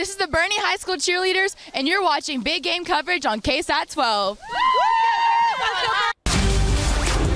this is the Bernie High School cheerleaders, and you're watching Big Game coverage on KSAT 12.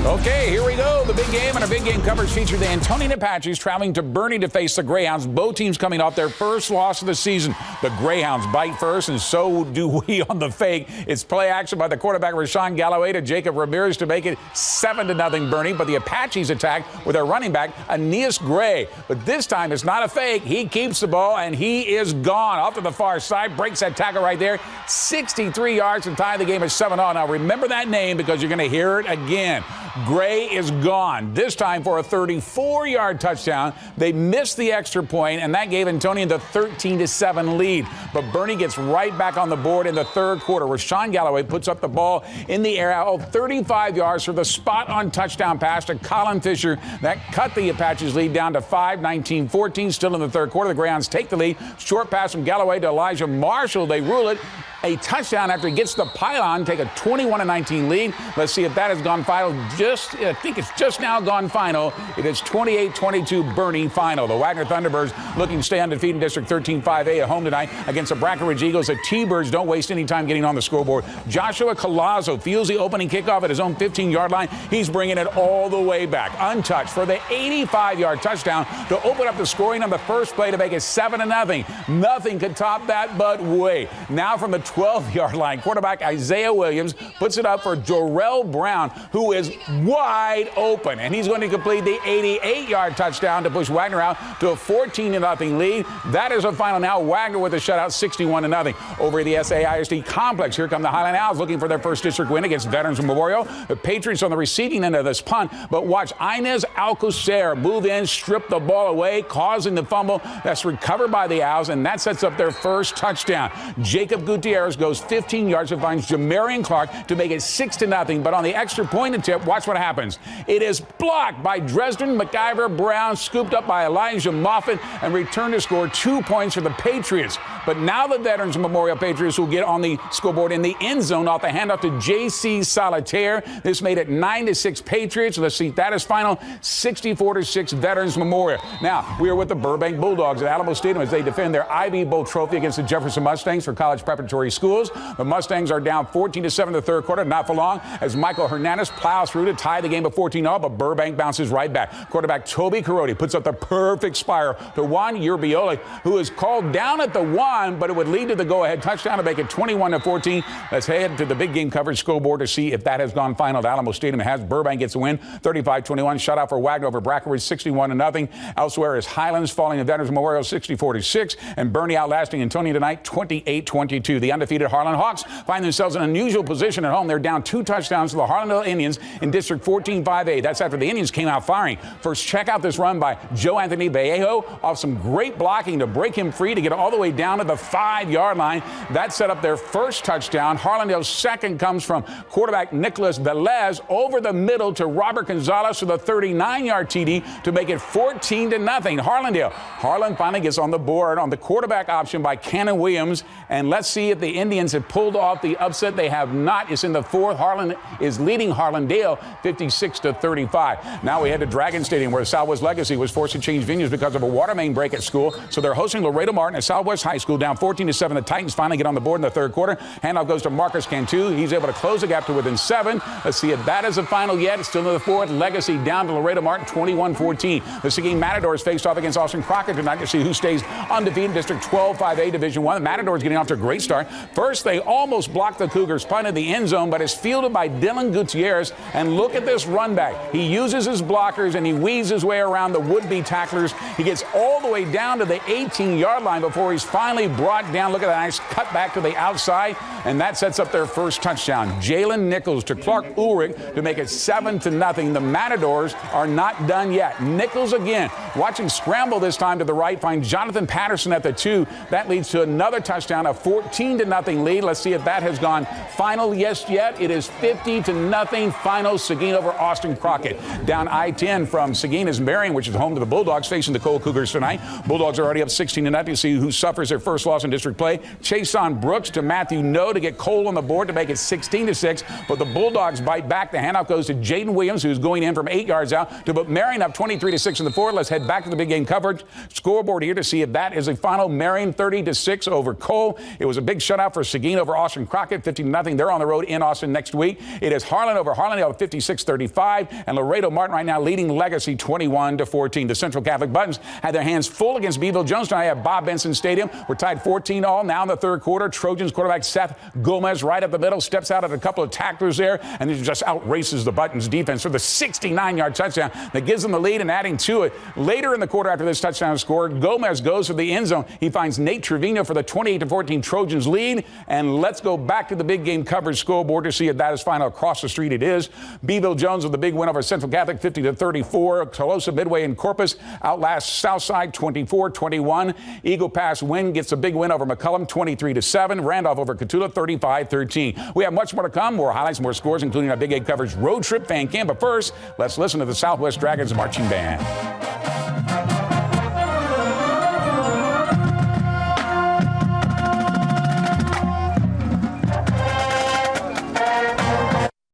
Okay, here we go. The big game and our big game coverage feature the Antonian Apaches traveling to Bernie to face the Greyhounds. Both teams coming off their first loss of the season. The Greyhounds bite first, and so do we on the fake. It's play action by the quarterback Rashawn Galloway to Jacob Ramirez to make it 7-0 Bernie. But the Apaches attack with their running back, Aeneas Gray. But this time it's not a fake. He keeps the ball, and he is gone. Off to the far side, breaks that tackle right there. 63 yards to tie the game at 7-0. Now remember that name because you're going to hear it again. Gray is gone, this time for a 34-yard touchdown. They missed the extra point, and that gave Antonian the 13-7 lead. But Bernie gets right back on the board in the third quarter. Rashawn Galloway puts up the ball in the air out 35 yards for the spot-on touchdown pass to Colin Fisher. That cut the Apaches' lead down to 5, 19-14. Still in the third quarter, the Greyhounds take the lead. Short pass from Galloway to Elijah Marshall. They rule it a touchdown after he gets the pylon, take a 21-19 lead. Let's see if that has gone final. I think it's just now gone final. It is 28-22 Bernie final. The Wagner Thunderbirds looking to stay undefeated in District 13-5A at home tonight against the Breckenridge Eagles. The T-Birds don't waste any time getting on the scoreboard. Joshua Colazzo feels the opening kickoff at his own 15-yard line. He's bringing it all the way back, untouched, for the 85-yard touchdown to open up the scoring on the first play to make it 7-0. Nothing could top that but wait. Now from the 12-yard line, quarterback Isaiah Williams puts it up for Jorrell Brown, who is wide open, and he's going to complete the 88-yard touchdown to push Wagner out to a 14-0 lead. That is a final now. Wagner with a shutout, 61-0 over the SAISD complex. Here come the Highland Owls looking for their first district win against Veterans Memorial. The Patriots on the receiving end of this punt, but watch Inez Alcocer move in, strip the ball away, causing the fumble. That's recovered by the Owls, and that sets up their first touchdown. Jacob Gutierrez goes 15 yards and finds Jamarian Clark to make it 6-0. But on the extra point attempt, watch what happens. It is blocked by Dresden McIver Brown, scooped up by Elijah Moffitt, and returned to score 2 points for the Patriots. But now the Veterans Memorial Patriots will get on the scoreboard in the end zone off the handoff to J.C. Solitaire. This made it 9-6 Patriots. Let's see, that is final, 64-6 Veterans Memorial. Now, we are with the Burbank Bulldogs at Alamo Stadium as they defend their Ivy Bowl trophy against the Jefferson Mustangs for college preparatory schools. The Mustangs are down 14-7 in the third quarter, not for long, as Michael Hernandez plows through to tie the game at 14-0, but Burbank bounces right back. Quarterback Toby Carodi puts up the perfect spiral to Juan Urbioli, who is called down at the 1, but it would lead to the go-ahead touchdown to make it 21-14. Let's head to the big game coverage scoreboard to see if that has gone final at Alamo Stadium. It has. Burbank gets a win, 35-21. Shutout for Wagner over Breckenridge, 61-0. Elsewhere is Highlands falling to Veterans Memorial, 64-6, and Bernie outlasting Antonian tonight, 28-22. The undefeated Harlan Hawks find themselves in an unusual position at home. They're down 2 touchdowns to the Hallandale Indians in District 14-5A. That's after the Indians came out firing. First, check out this run by Joe Anthony Vallejo off some great blocking to break him free to get all the way down to the 5-yard line. That set up their first touchdown. Hallandale's second comes from quarterback Nicholas Velez over the middle to Robert Gonzalez for the 39-yard TD to make it 14-0. Harlandale. Harlan finally gets on the board on the quarterback option by Cannon Williams. And let's see if the Indians have pulled off the upset. They have not. It's in the fourth. Harlan is leading Hallandale 56-35. Now we head to Dragon Stadium, where Southwest Legacy was forced to change venues because of a water main break at school. So they're hosting Laredo Martin at Southwest High School, down 14-7. The Titans finally get on the board in the third quarter. Handoff goes to Marcus Cantu. He's able to close the gap to within 7. Let's see if that is a final yet. It's still in the fourth. Legacy down to Laredo Martin, 21-14. The Seguin Matadors faced off against Austin Crockett tonight to see who stays undefeated in District 12-5A Division 1. The Matadors getting off to a great start. First, they almost blocked the Cougars' punt in the end zone, but it's fielded by Dylan Gutierrez. And look at this run back. He uses his blockers and he weaves his way around the would-be tacklers. He gets all the way down to the 18-yard line before he's finally brought down. Look at that nice cut back to the outside, and that sets up their first touchdown. Jalen Nichols to Clark Ulrich to make it 7-0. The Matadors are not done yet. Nichols again. Watch him scramble this time to the right, find Jonathan Patterson at the 2. That leads to another touchdown, a 14-0 lead. Let's see if that has gone final. Yes, yet. It is 50-0 final. Seguin over Austin Crockett. Down I-10 from Seguin is Marion, which is home to the Bulldogs, facing the Cole Cougars tonight. Bulldogs are already up 16-0 to see who suffers their first first loss in district play. Chason Brooks to Matthew No to get Cole on the board to make it 16-6. But the Bulldogs bite back. The handoff goes to Jaden Williams, who's going in from 8 yards out to put Marion up 23-6 in the fourth. Let's head back to the big game coverage scoreboard here to see if that is a final. Marion 30-6 over Cole. It was a big shutout for Seguin over Austin Crockett, 50-0. They're on the road in Austin next week. It is Harlan over Hallandale, 56-35, and Laredo Martin right now leading Legacy 21-14. The Central Catholic Buttons had their hands full against Beeville Jones tonight at Bob Benson Stadium. We're tied 14-all now in the third quarter. Trojans quarterback Seth Gomez right up the middle, steps out at a couple of tacklers there, and he just outraces the Buttons defense for the 69-yard touchdown that gives them the lead. And adding to it, later in the quarter after this touchdown score, Gomez goes for the end zone. He finds Nate Trevino for the 28-14 Trojans lead. And let's go back to the big game coverage scoreboard to see if that is final. Across the street it is. Beeville Jones with the big win over Central Catholic, 50-34. Colosa Midway and Corpus outlasts Southside 24-21. Eagle Pass win gets a big win over McCullum, 23-7. Randolph over Cotulla, 35-13. We have much more to come. More highlights, more scores, including our big game coverage road trip fan camp. But first, let's listen to the Southwest Dragons marching band.